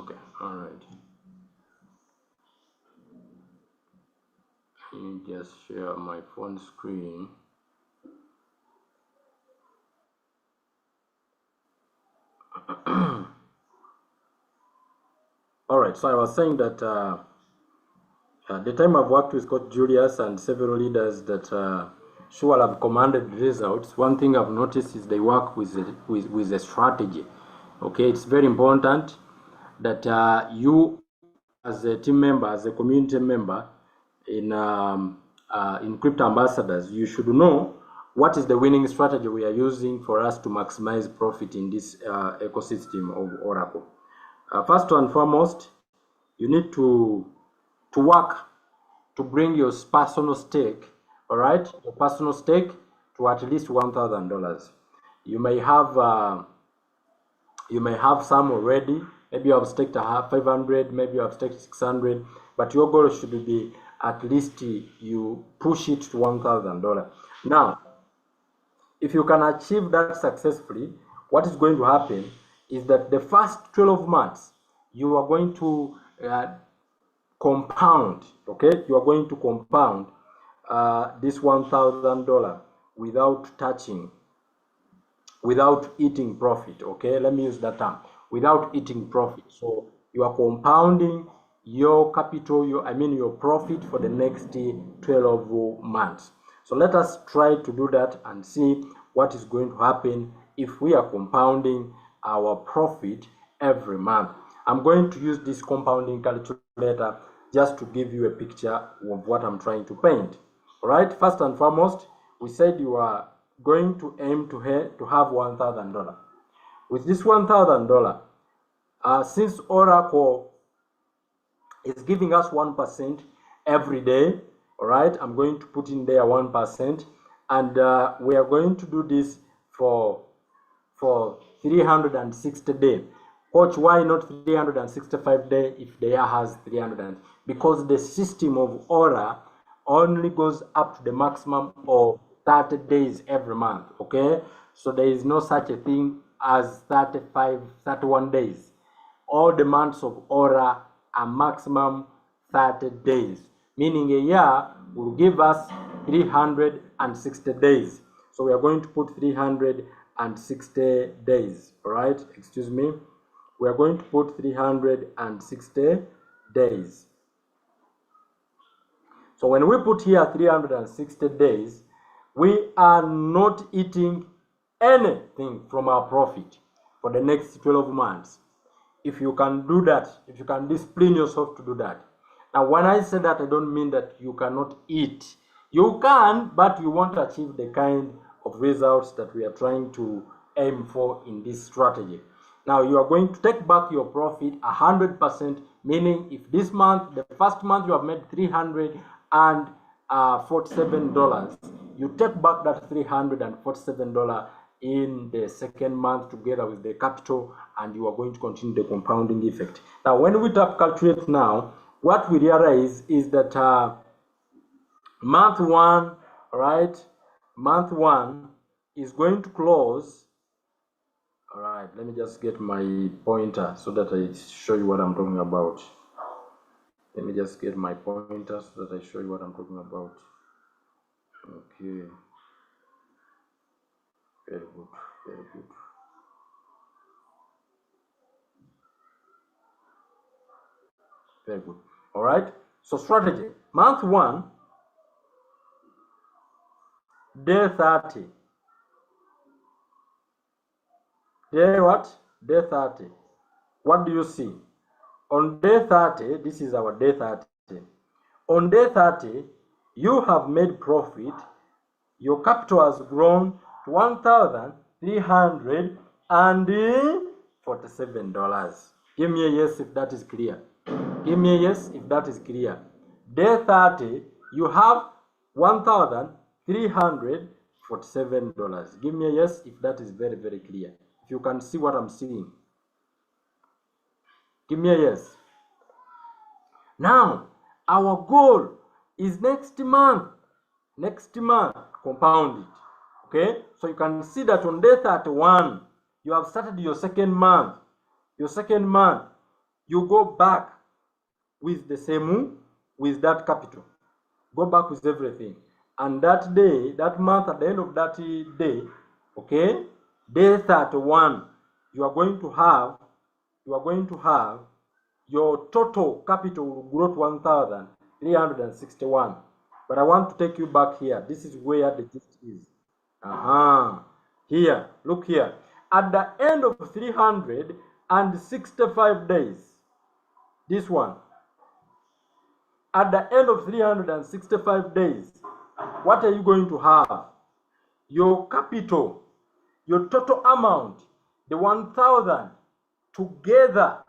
Okay, all right. Let me just share my phone screen. All right, so I was saying that the time I've worked with Coach Julius and several leaders that sure have commanded results, one thing I've noticed is they work with a strategy. Okay, it's very important that you as a team member, as a community member in Crypto Ambassadors, you should know what is the winning strategy we are using for us to maximize profit in this ecosystem of Oracle. First and foremost, you need to work to bring your personal stake, all right, your personal stake to at least $1,000. You may have some already. Maybe you have staked 500, maybe you have staked 600, but your goal should be at least you push it to $1,000. Now, if you can achieve that successfully, what is going to happen is that the first 12 months, you are going to compound, okay? You are going to compound this $1,000 without eating profit, okay? Let me use that term, without eating profit. So you are compounding your capital, your profit for the next 12 months. So let us try to do that and see what is going to happen if we are compounding our profit every month. I'm going to use this compounding calculator just to give you a picture of what I'm trying to paint. All right, first and foremost, we said you are going to aim to have $1,000. With this $1,000, since Oracle is giving us 1% every day, all right, I'm going to put in there 1%, and we are going to do this for 360 days. Coach, why not 365 days if the year has 300? Because the system of Aura only goes up to the maximum of 30 days every month, okay? So there is no such a thing as 31 days. All the months of Aura are maximum 30 days, meaning a year will give us 360 days. So we are going to put 360 days, all right? Excuse me. We are going to put 360 days. So when we put here 360 days, we are not eating anything from our profit for the next 12 months. If you can do that, if you can discipline yourself to do that. Now, when I say that, I don't mean that you cannot eat. You can, but you won't achieve the kind of results that we are trying to aim for in this strategy. Now, you are going to take back your profit 100%, meaning if this month, the first month you have made $347, you take back that $347 in the second month together with the capital, and you are going to continue the compounding effect. Now, when we tap calculate now, what we realize is that month one, right? Month one is going to close. All right, let me just get my pointer so that I show you what I'm talking about. Let me just get my pointer so that I show you what I'm talking about. Okay. Very good, very good. Very good. All right. So strategy. Month 1, day 30. Day what? Day 30. What do you see? On day 30, this is our day 30. On day 30, you have made profit. Your capital has grown to $1,347. Give me a yes if that is clear. Give me a yes if that is clear. Day 30, you have $1,347. Give me a yes if that is very, very clear. If you can see what I'm seeing. Give me a yes. Now, our goal is next month. Next month, compound it. Okay? So you can see that on day 31, you have started your second month. Your second month, you go back with the same, with that capital. Go back with everything. And that day, that month, at the end of that day, okay, day 31, you are going to have your total capital will grow to 1,361. But I want to take you back here. This is where the gist is. Here, look here. At the end of 365 days, this one, at the end of 365 days, what are you going to have? Your capital, your total amount, the 1,000, together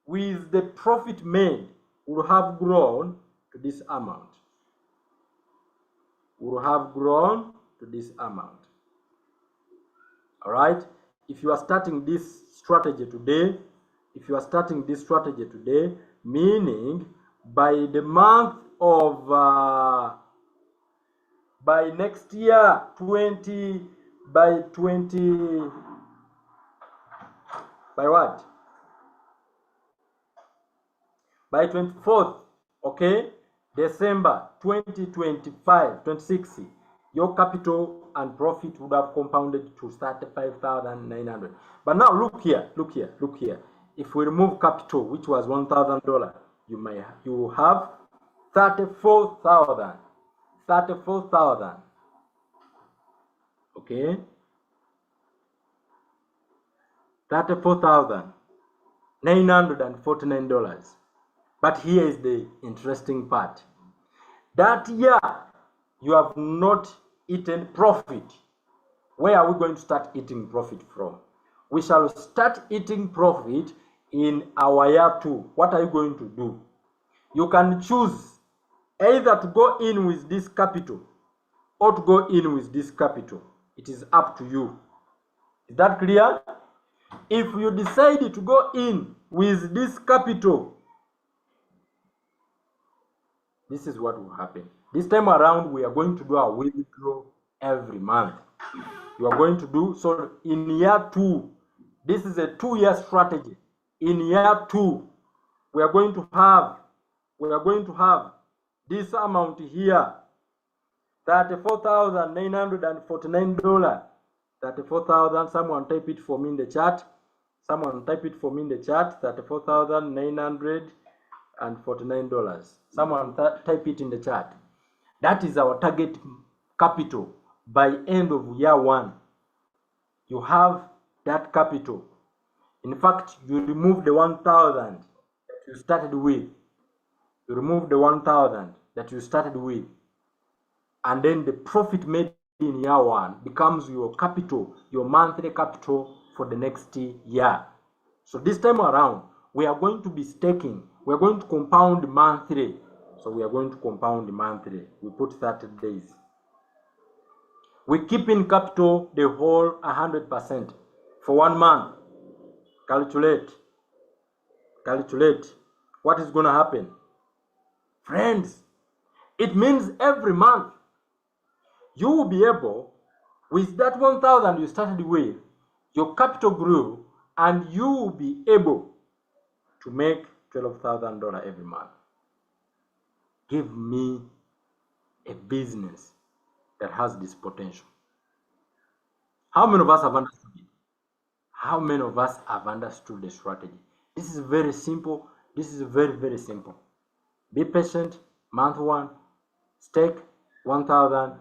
with the profit made, will have grown to this amount. Will have grown to this amount. All right? If you are starting this strategy today, meaning by the month of by next year, by what? By 24th, okay, December 2025, 26, your capital and profit would have compounded to 35,900. But now look here. If we remove capital, which was $1,000, you have 34,000. 34,000. Okay? $34,949. But here is the interesting part. That year, you have not eaten profit. Where are we going to start eating profit from? We shall start eating profit in our year 2. What are you going to do? You can choose either to go in with this capital or to go in with this capital. It is up to you. Is that clear? If you decide to go in with this capital, this is what will happen. This time around, we are going to do our withdrawal every month. You are going to do so in year 2. This is a 2-year strategy. In year 2, we are going to have this amount here, $34,949. 34,000. Someone type it for me in the chat. $34,949. Someone type it in the chat. That is our target capital by end of year 1. You have that capital. In fact, you remove the 1,000 that you started with. And then the profit made in year 1 becomes your capital, your monthly capital for the next year. So this time around, we are going to be staking. We are going to compound monthly. So we are going to compound monthly. We put 30 days. We keep in capital the whole 100% for 1 month. Calculate. What is going to happen? Friends, it means every month you will be able, with that 1,000 you started with, your capital grew, and you will be able to make $12,000 every month. Give me a business that has this potential. How many of us have understood it? How many of us have understood the strategy? This is very simple. This is very, very simple. Be patient. Month 1, stake 1,000,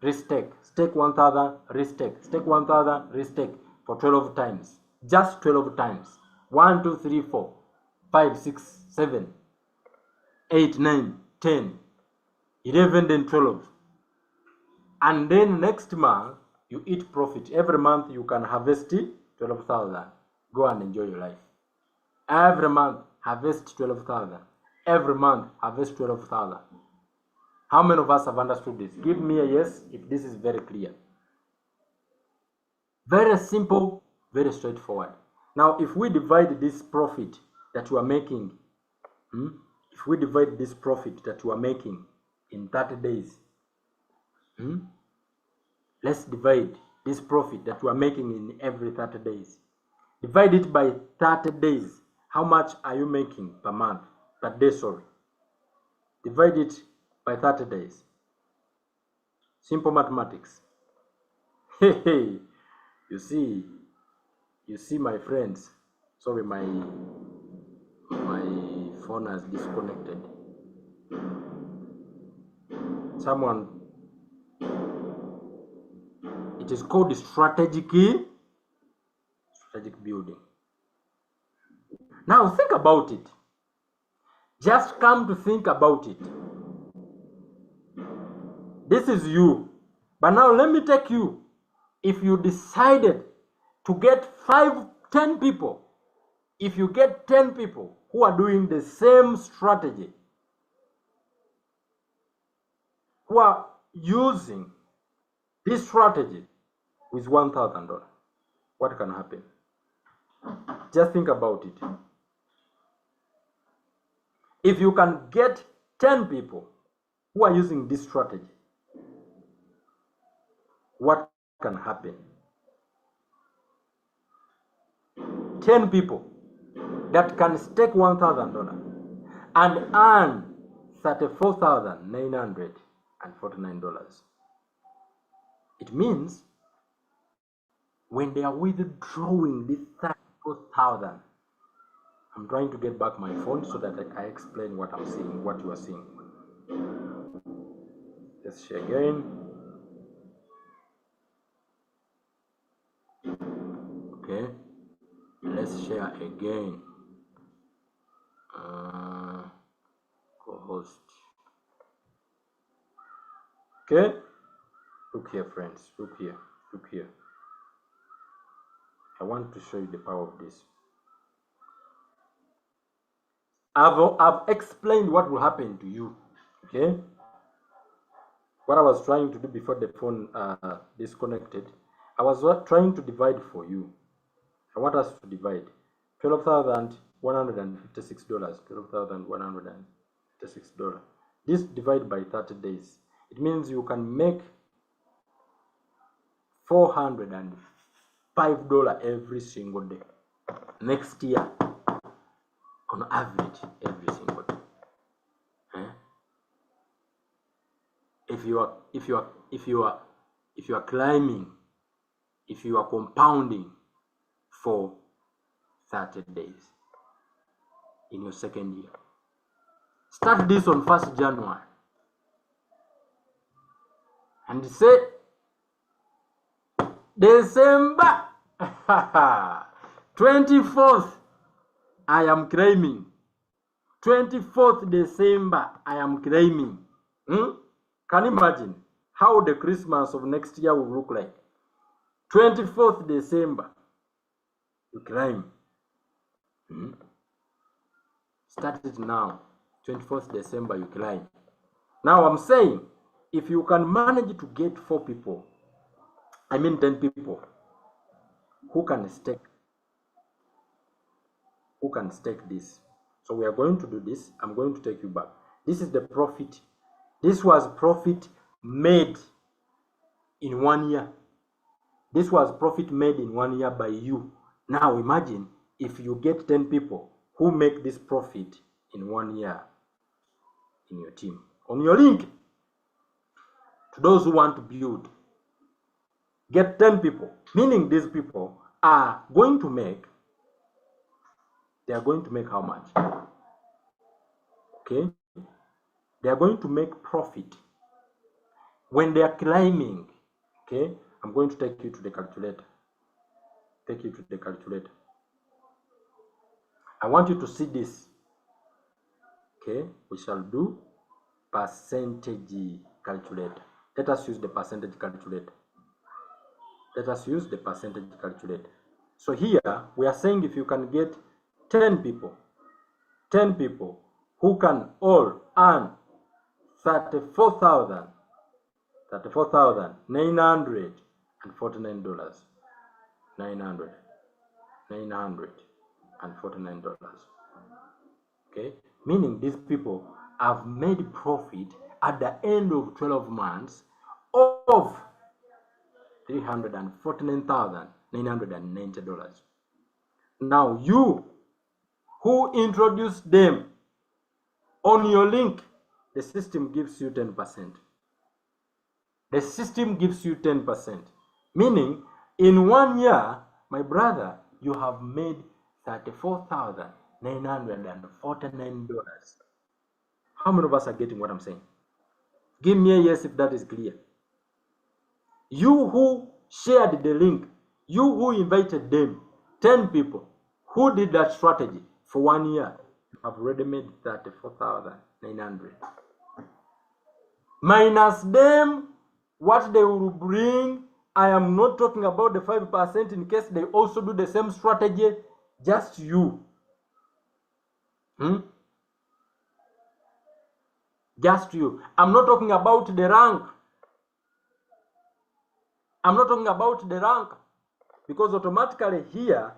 restake. Stake 1,000, restake. Stake 1,000, restake for 12 times. Just 12 times. 1, 2, 3, 4, 5, 6, 7, 8, 9, 10, 11, then 12. And then next month, you eat profit. Every month you can harvest 12,000. Go and enjoy your life. Every month, harvest 12,000. Every month, harvest 12,000. How many of us have understood this? Give me a yes if this is very clear. Very simple, very straightforward. Now, if we divide this profit that you are making, if we divide this profit that you are making in 30 days, let's divide this profit that you are making in every 30 days. Divide it by 30 days. How much are you making per month? Per day, sorry. Divide it by 30 days. Simple mathematics. Hey, you see, my friends. Sorry, my phone has disconnected. Someone. It is called strategic building. Now think about it. Just come to think about it. This is you. But now let me take you. If you decided to get 10 people, if you get 10 people who are doing the same strategy, who are using this strategy with $1,000, what can happen? Just think about it. If you can get 10 people who are using this strategy, what can happen? 10 people that can stake $1,000 and earn $34,949. It means when they are withdrawing this 34,000, I'm trying to get back my phone so that I explain what I'm seeing, what you are seeing. Let's share again. Okay, let's share again. Co-host. Okay, look here, friends. Look here. I want to show you the power of this. I've explained what will happen to you. Okay, what I was trying to do before the phone disconnected, I was trying to divide for you. I want us to divide $12,156. $12,156. This divide by 30 days. It means you can make $405 every single day. Next year, on average, every single day. If you are climbing, if you are compounding for 30 days in your second year. Start this on 1st January and say December 24th I am claiming. 24th December I am claiming. Can you imagine how the Christmas of next year will look like? 24th December you claim. Start it now. 24th December you claim. Now I'm saying, if you can manage to get 10 people who can stake this. So we are going to do this. I'm going to take you back. This is the profit. This was profit made in 1 year. This was profit made in 1 year by you. Now imagine if you get 10 people who make this profit in 1 year in your team. On your link, to those who want to build get 10 people, meaning these people are going to make, they are going to make how much? Okay, they are going to make profit when they are climbing. Okay, I'm going to take you to the calculator. Take you to the calculator. I want you to see this. Okay, we shall do percentage calculator. Let us use the percentage calculator. Let us use the percentage calculator. So here we are saying if you can get 10 people who can all earn $34,949. $949. Okay, meaning these people have made profit at the end of 12 months of $349,990. Now you who introduced them on your link, the system gives you 10%. The system gives you 10%. Meaning, in 1 year, my brother, you have made $34,949. How many of us are getting what I'm saying? Give me a yes if that is clear. You who shared the link, you who invited them, 10 people who did that strategy for 1 year, you have already made 34,900. Minus them, what they will bring. I am not talking about the 5% in case they also do the same strategy, just you. Just you. I'm not talking about the rank. I'm not talking about the rank, because automatically here,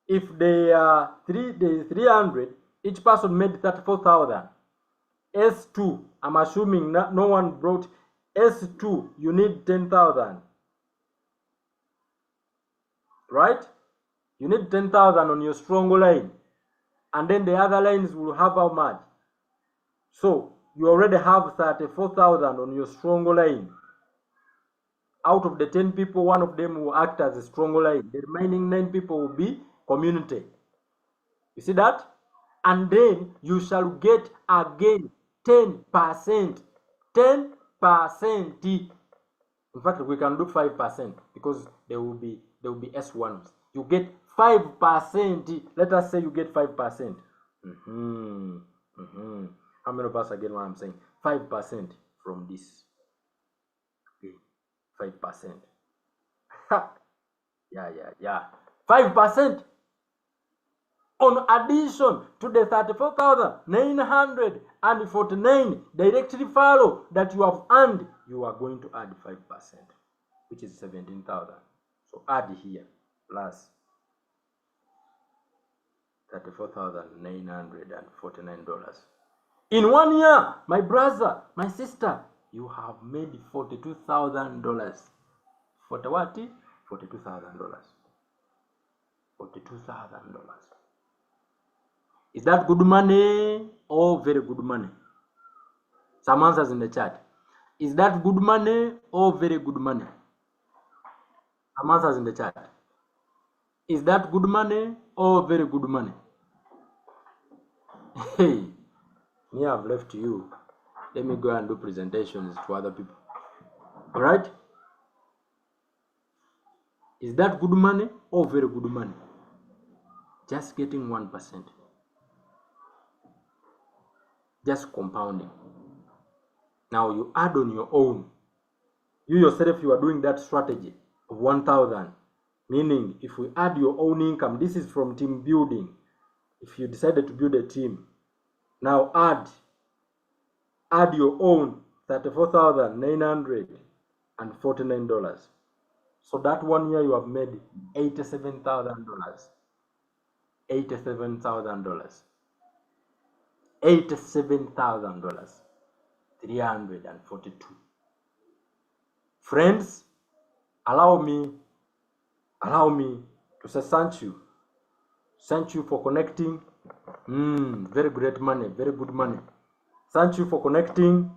if they are 300, each person made 34,000. S2, I'm assuming no one brought S2, you need 10,000. Right? You need 10,000 on your strong line. And then the other lines will have how much? So you already have 34,000 on your strong line. Out of the 10 people, one of them will act as a strong line. The remaining 9 people will be community. You see that? And then you shall get again 10%. 10%. In fact, we can do 5% because there will be S1s. You get 5%. Let us say you get 5%. How many of us are getting what I'm saying? 5% from this. Okay. 5%. Yeah. 5% on addition to the 34,949 directly follow that you have earned, you are going to add 5%, which is 17,000. So add here plus $34,949. In 1 year, my brother, my sister, you have made $42,000. For what? $42,000. $42,000. Is that good money or very good money? Some answers in the chat. Is that good money or very good money? Some answers in the chat. Is that good money or very good money? Hey, me, I've left you. Let me go and do presentations to other people. All right? Is that good money or very good money? Just getting 1%. Just compounding. Now you add on your own. You yourself, you are doing that strategy of 1,000. Meaning, if we add your own income, this is from team building. If you decided to build a team, now add your own $34,949. So that 1 year you have made $87,000. $87,000. $87,000. 342. Friends, allow me to say thank you. Thank you for connecting. Very great money, very good money. Thank you for connecting.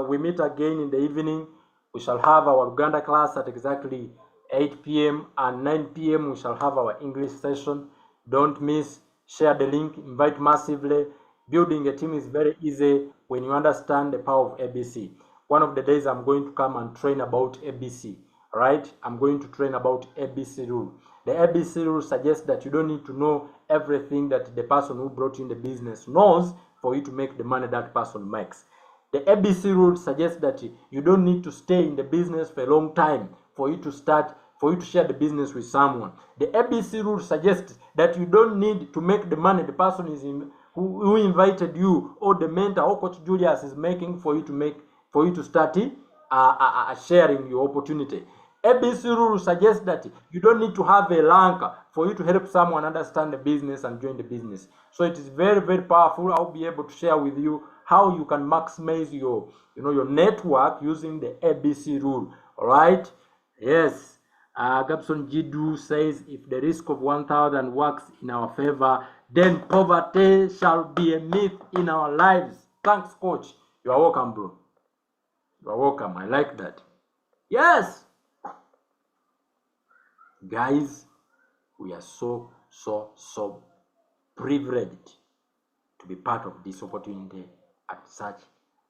We meet again in the evening. we shall have our Uganda class at exactly 8 p.m. and 9 p.m. we shall have our English session. Don't miss. Share the link, invite massively. Building a team is very easy when you understand the power of ABC. One of the days I'm going to come and train about ABC, right? I'm going to train about ABC rule. The ABC rule suggests that you don't need to know everything that the person who brought you in the business knows for you to make the money that person makes. The ABC rule suggests that you don't need to stay in the business for a long time for you to share the business with someone. The ABC rule suggests that you don't need to make the money the person is who invited you, or the mentor or Coach Julius is making for you to start sharing your opportunity. ABC rule suggests that you don't need to have a rank for you to help someone understand the business and join the business. So it is very, very powerful. I'll be able to share with you how you can maximize your network using the ABC rule. All right? Yes. Gabson Jidu says, if the risk of 1,000 works in our favor, then poverty shall be a myth in our lives. Thanks, Coach. You are welcome, bro. You are welcome. I like that. Yes. Guys, we are so privileged to be part of this opportunity at such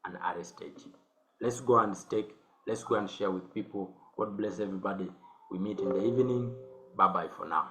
an early stage. Let's go and stake. Let's go and share with people. God bless everybody. We meet in the evening. Bye-bye for now.